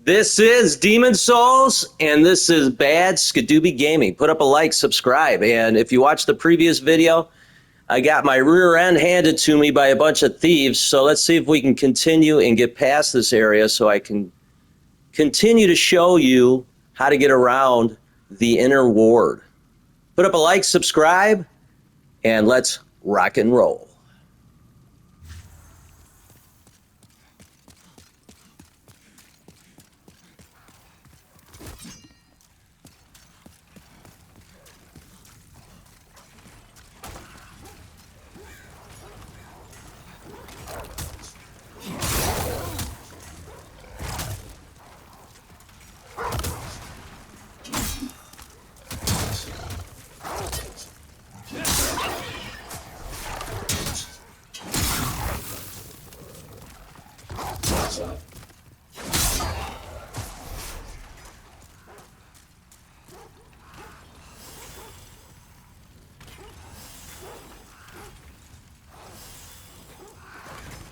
This is Demon Souls, and this is Bad Skadooby Gaming. Put up a like, subscribe, and if you watched the previous video, I got my rear end handed to me by a bunch of thieves, so let's see if we can continue and get past this area so I can continue to show you how to get around the Innerward. Put up a like, subscribe, and let's rock and roll.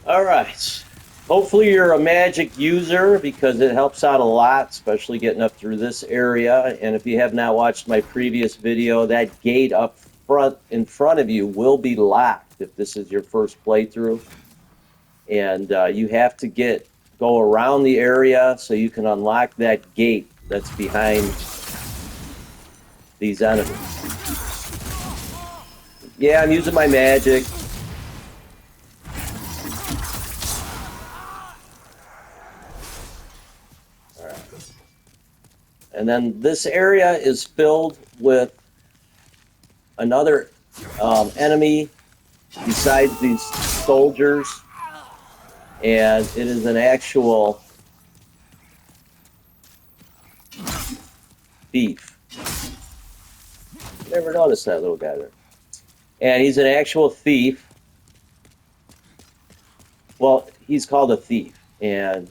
All right. Hopefully you're a magic user because it helps out a lot, especially getting up through this area. And if you have not watched my previous video, that gate up front in front of you will be locked if this is your first playthrough. And you have to go around the area so you can unlock that gate that's behind these enemies. Yeah, I'm using my magic. And then this area is filled with another enemy besides these soldiers. And it is an actual thief. Never noticed that little guy there. And he's an actual thief. Well, he's called a thief. And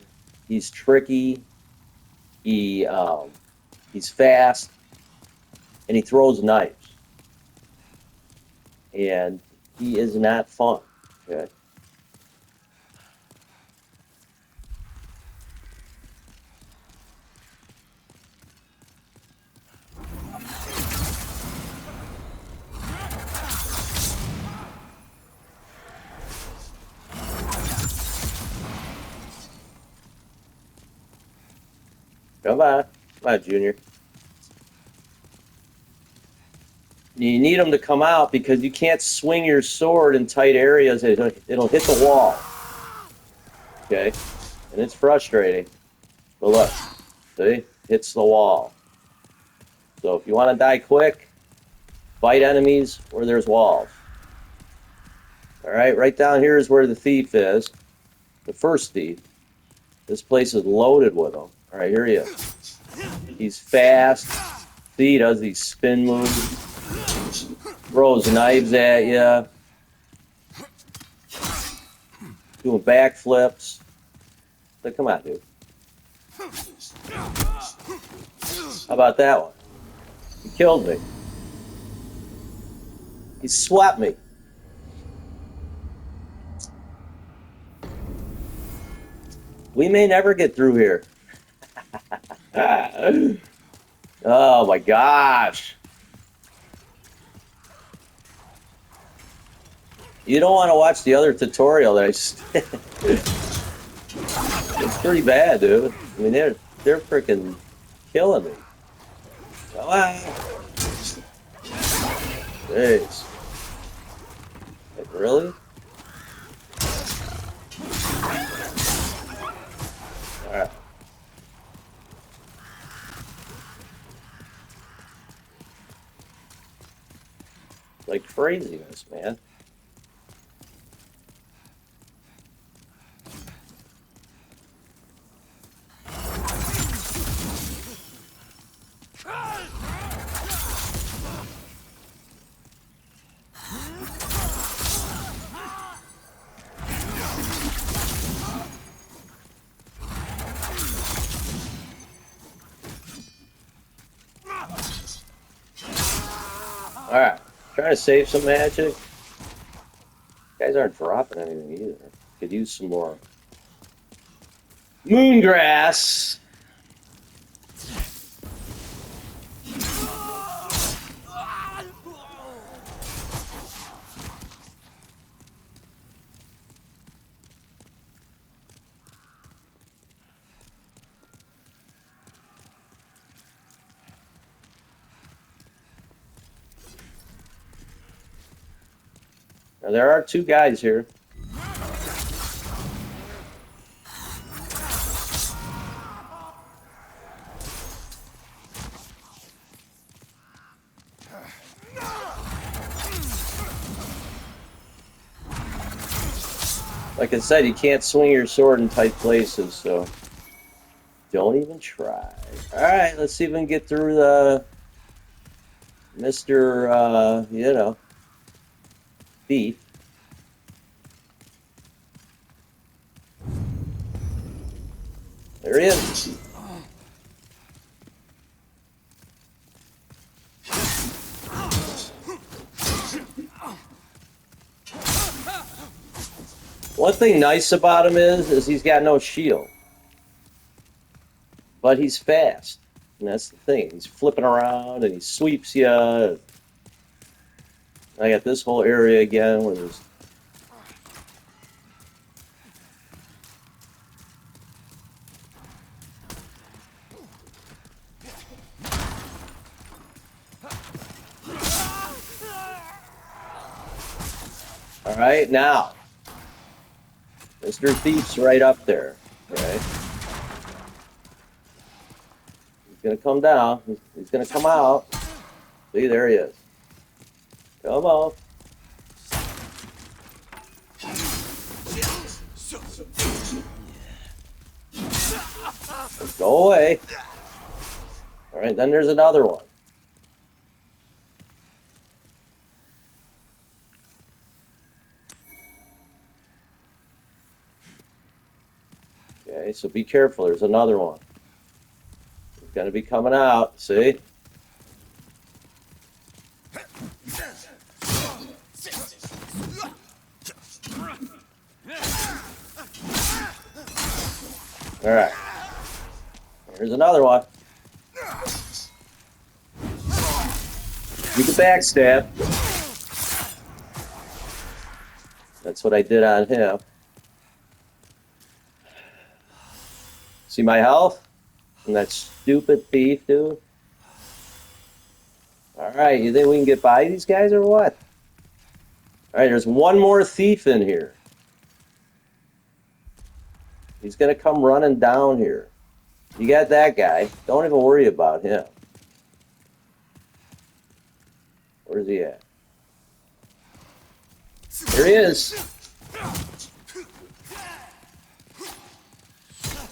he's tricky. He's fast, and he throws knives. And he is not fun, okay? Come on, Junior. You need them to come out because you can't swing your sword in tight areas. It'll hit the wall. Okay? And it's frustrating. But look, see? Hits the wall. So if you want to die quick, fight enemies where there's walls. Alright, right down here is where the thief is. The first thief. This place is loaded with them. Alright, here he is. He's fast. See, he does these spin moves. Throws knives at you. Doing backflips. But come on, dude. How about that one? He killed me. He swept me. We may never get through here. Oh my gosh. You don't want to watch the other tutorial that I just did. It's pretty bad, dude. I mean, they're freaking killing me. Come on. Jeez. Like, really? Alright. Like craziness, man. Alright, trying to save some magic. Guys aren't dropping anything either. Could use some more moongrass. Now, there are two guys here. Like I said, you can't swing your sword in tight places, so don't even try. Alright, let's see if we can get through the Mr. You know, thief. There he is. One thing nice about him is he's got no shield. But he's fast. And that's the thing. He's flipping around and he sweeps you. I got this whole area again where there's... Alright, now. Mr. Thief's right up there. Okay. He's gonna come down. He's gonna come out. See, there he is. Come on. Go away. Alright, then there's another one. Okay, so be careful. There's another one. He's going to be coming out. See? All right. Here's another one. You can backstab. That's what I did on him. See my health? And that stupid thief, dude? Alright, you think we can get by these guys or what? Alright, there's one more thief in here. He's gonna come running down here. You got that guy. Don't even worry about him. Where's he at? There he is.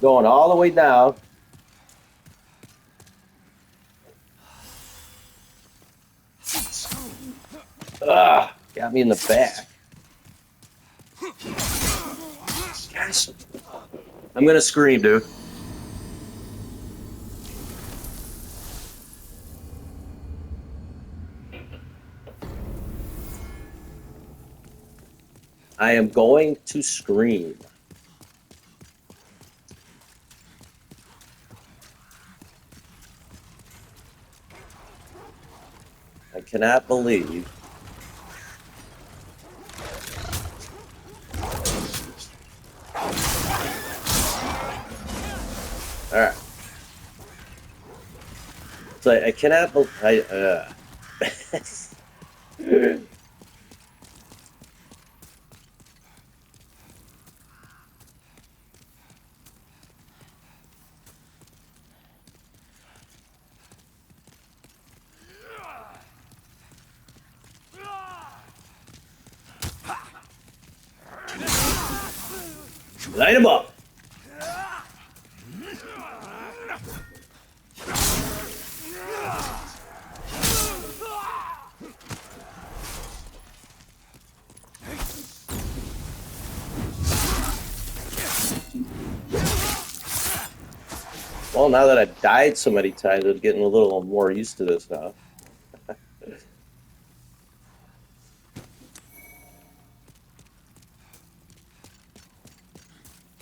Going all the way down. Ugh, got me in the back. Gosh. I'm gonna scream, dude. I am going to scream. I cannot believe all right. So I cannot believe light him up. Well, now that I've died so many times, I'm getting a little more used to this now.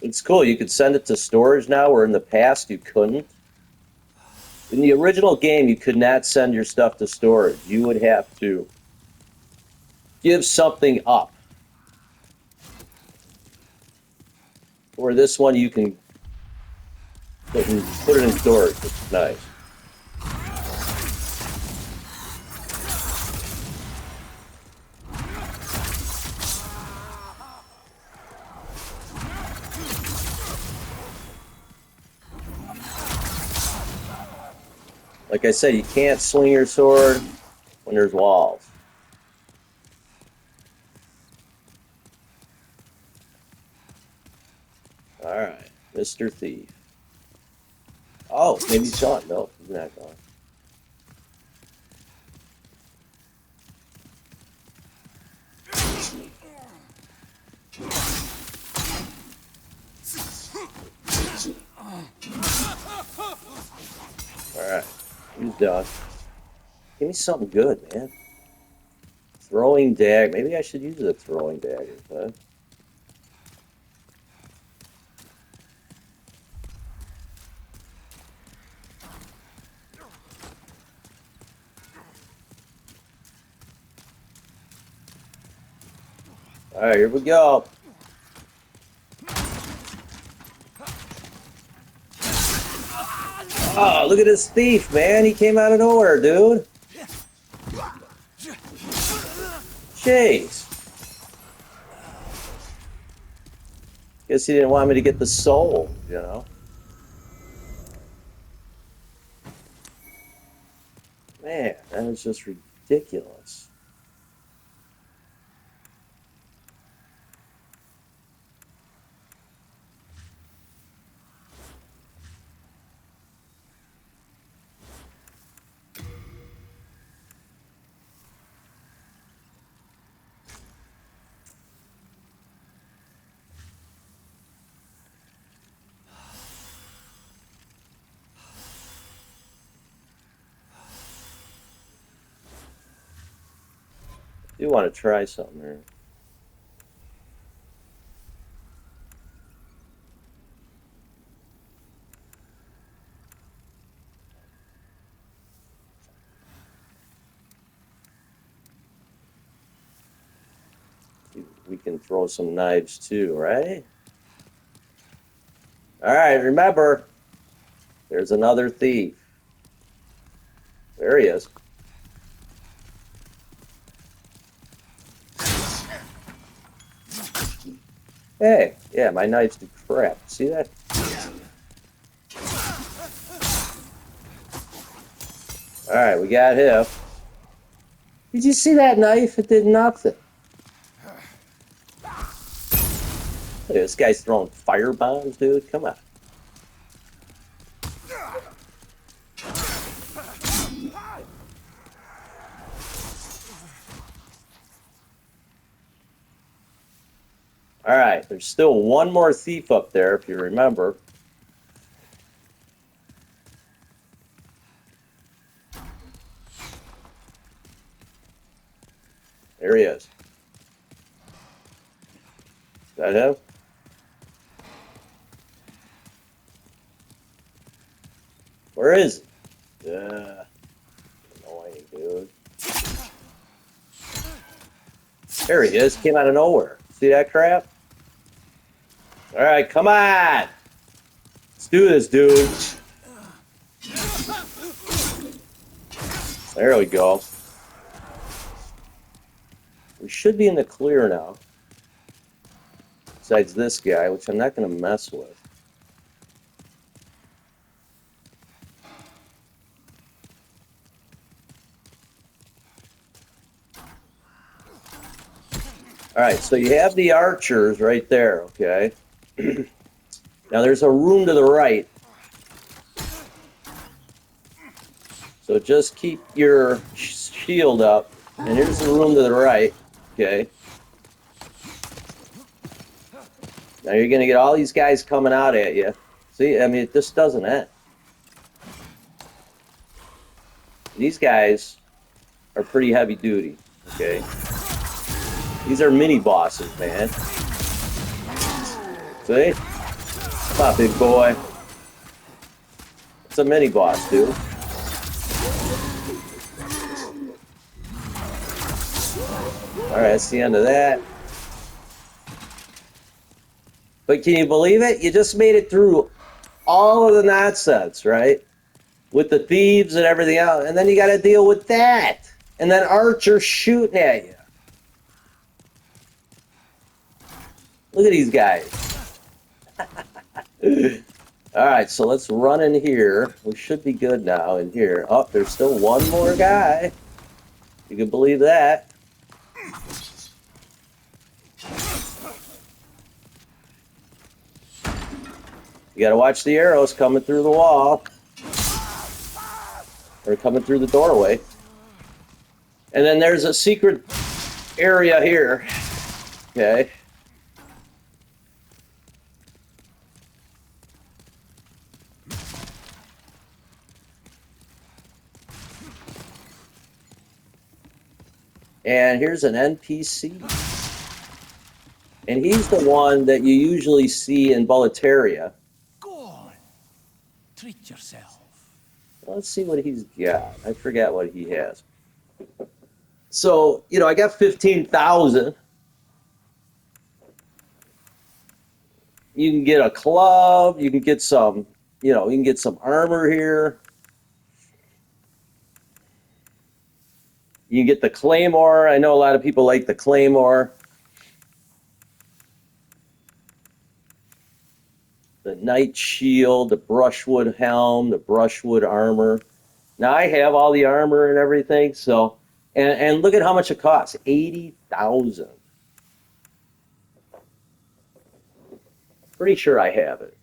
It's cool. You could send it to storage now, where in the past you couldn't. In the original game, you could not send your stuff to storage. You would have to give something up. Or this one, you can put it in storage, which is nice. Like I said, you can't swing your sword when there's walls. Alright, Mr. Thief. Oh, maybe he's gone. No, he's not gone. Alright, he's done. Give me something good, man. Throwing dagger. Maybe I should use the throwing dagger, huh? Alright, here we go. Oh, look at this thief, man. He came out of nowhere, dude. Jeez. Guess he didn't want me to get the soul, you know? Man, that is just ridiculous. I do want to try something here. We can throw some knives too, right? All right, remember, there's another thief. There he is. Hey, yeah, my knives do crap. See that? All right, we got him. Did you see that knife? It did nothing. Look, this guy's throwing fire bombs, dude. Come on. All right, there's still one more thief up there, if you remember. There he is. Is that him? Where is he? Annoying, dude. There he is. Came out of nowhere. See that crap? All right, come on. Let's do this, dude. There we go. We should be in the clear now. Besides this guy, which I'm not going to mess with. All right, so you have the archers right there, okay? Now there's a room to the right. So just keep your shield up. And here's the room to the right, okay? Now you're going to get all these guys coming out at you. See, I mean, it just doesn't end. These guys are pretty heavy duty, okay? These are mini bosses, man. See? Come on, big boy. It's a mini boss, dude. Alright, that's the end of that. But can you believe it? You just made it through all of the nonsense, right? With the thieves and everything else. And then you got to deal with that. And then archers shooting at you. Look at these guys. All right, so let's run in here. We should be good now in here. Oh, there's still one more guy. You can believe that. You gotta watch the arrows coming through the wall. Or coming through the doorway. And then there's a secret area here. Okay. And here's an NPC. And he's the one that you usually see in Boletaria. Go on. Treat yourself. Let's see what he's got. I forgot what he has. So, you know, I got 15,000. You can get a club. You can get some, you know, you can get some armor here. You can get the claymore. I know a lot of people like the claymore. The knight shield, the brushwood helm, the brushwood armor. Now I have all the armor and everything, so and look at how much it costs. 80,000. Pretty sure I have it.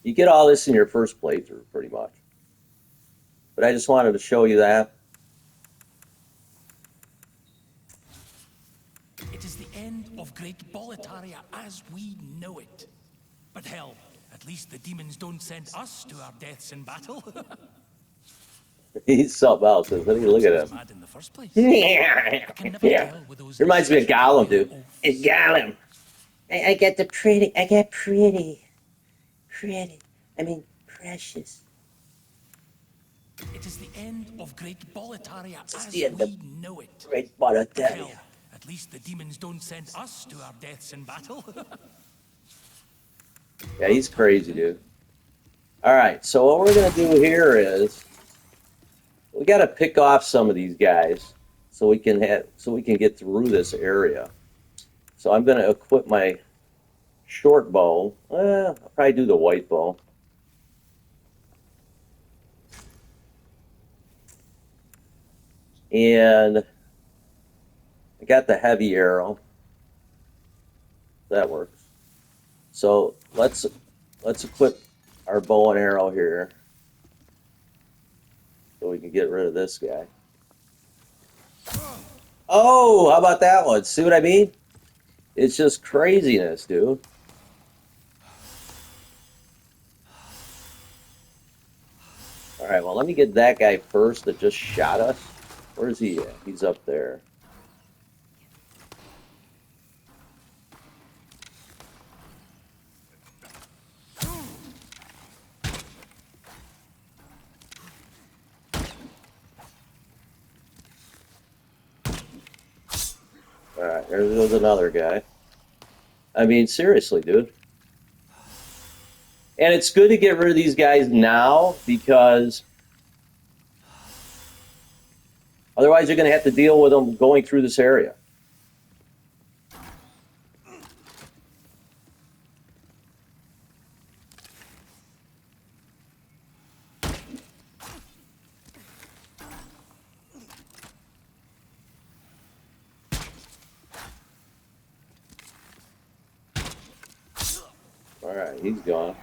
You get all this in your first playthrough, pretty much. But I just wanted to show you that. It is the end of Great Boletaria as we know it. But hell, at least the demons don't send us to our deaths in battle. He's something else, isn't he? Look at him. Mad in the first place. Yeah. Reminds me of Gollum, dude. It's Gollum. I get the pretty. I get pretty. Pretty. I mean, precious. It is the end of Great Boletaria as the end of we know it. Great Hell, Boletaria. at least the demons don't send us to our deaths in battle. Yeah, he's crazy, dude. All right, so what we're gonna do here is we got to pick off some of these guys so we can get through this area. So I'm gonna equip my short bow. I'll probably do the white bow. And I got the heavy arrow. That works. So let's equip our bow and arrow here so we can get rid of this guy. Oh, how about that one? See what I mean? It's just craziness, dude. All right, well, let me get that guy first that just shot us. Where's he at? He's up there. All right, there goes another guy. I mean, seriously, dude. And it's good to get rid of these guys now because otherwise you're going to have to deal with them going through this area. All right, he's gone.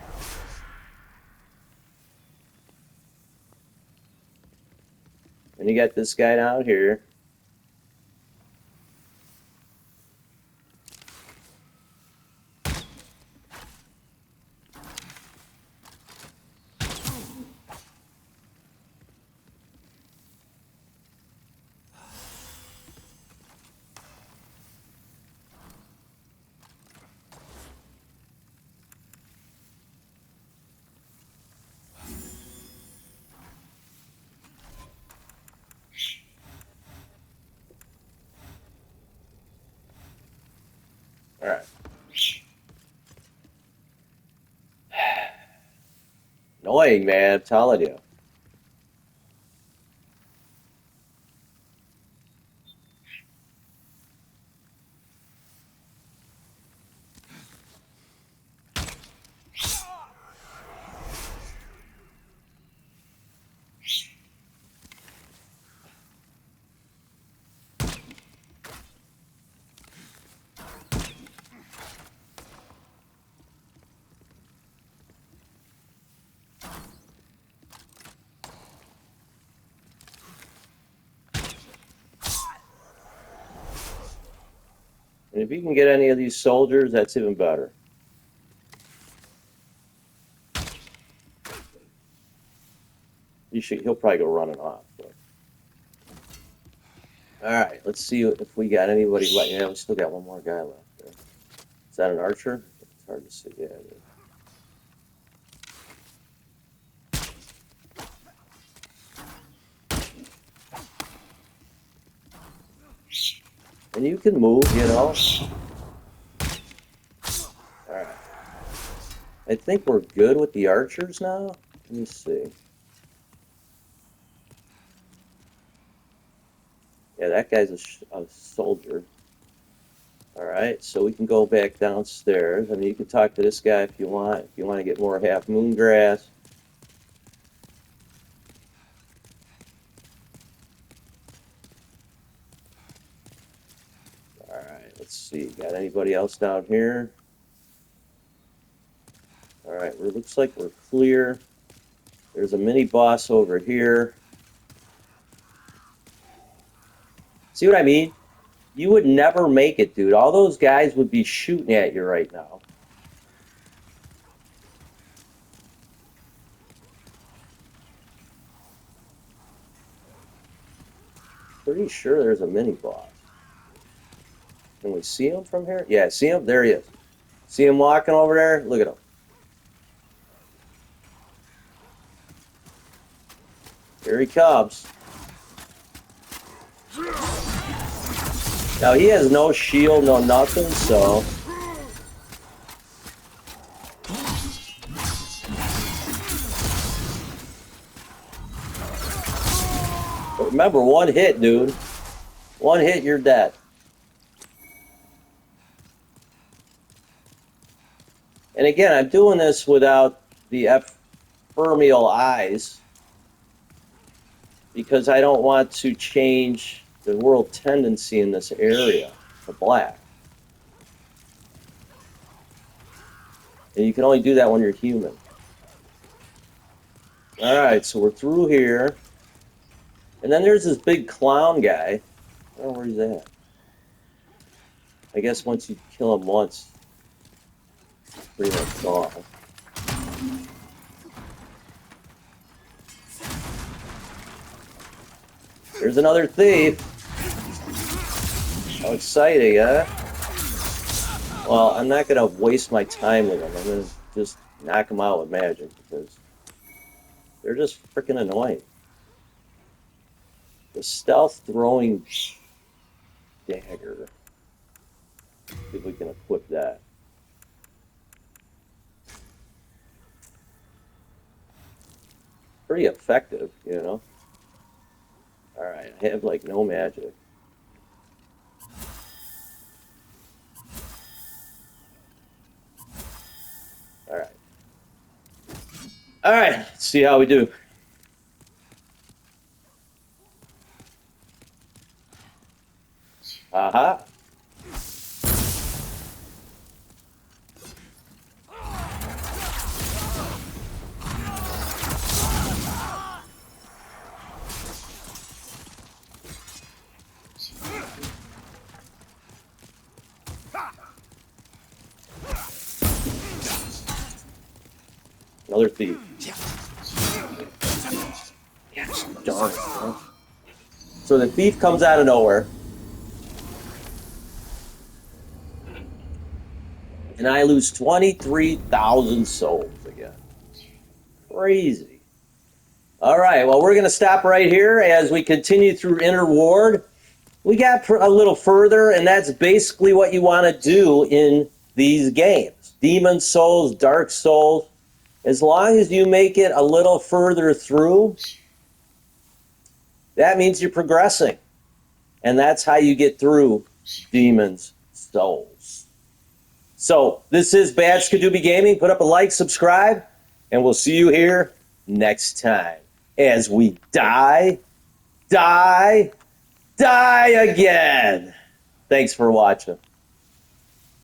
And you got this guy down here. All right. Annoying, man, I'm telling you. And if you can get any of these soldiers, that's even better. He'll probably go running off. But. All right, let's see if we got anybody left. Yeah, we still got one more guy left there. Is that an archer? It's hard to see. Yeah, it is. And you can move, you know. Alright. I think we're good with the archers now. Let me see. Yeah, that guy's a soldier. Alright, so we can go back downstairs. I mean, you can talk to this guy if you want. If you want to get more half moon grass. Alright, let's see. Got anybody else down here? Alright, it looks like we're clear. There's a mini boss over here. See what I mean? You would never make it, dude. All those guys would be shooting at you right now. Pretty sure there's a mini boss. Can we see him from here? Yeah, see him? There he is. See him walking over there? Look at him. Here he comes. Now he has no shield, no nothing, so... But remember, one hit, dude. One hit, you're dead. And again, I'm doing this without the ephemeral eyes because I don't want to change the world tendency in this area to black. And you can only do that when you're human. Alright, so we're through here. And then there's this big clown guy. I don't know where he's at. I guess once you kill him once, it's pretty much gone. There's another thief. How exciting, huh? Well, I'm not going to waste my time with them. I'm going to just knock them out with magic because they're just freaking annoying. The stealth throwing dagger. See if we can equip that. Pretty effective, you know. Alright, I have like no magic. Alright. Alright, let's see how we do. Aha. Another thief. Yes, darn it, bro. So the thief comes out of nowhere. And I lose 23,000 souls again. Crazy. All right, well, we're going to stop right here as we continue through Innerward. We got a little further, and that's basically what you want to do in these games. Demon Souls, Dark Souls. As long as you make it a little further through, that means you're progressing. And that's how you get through Demon's Souls. So, this is Bad Skadooby Gaming. Put up a like, subscribe, and we'll see you here next time as we die again. Thanks for watching.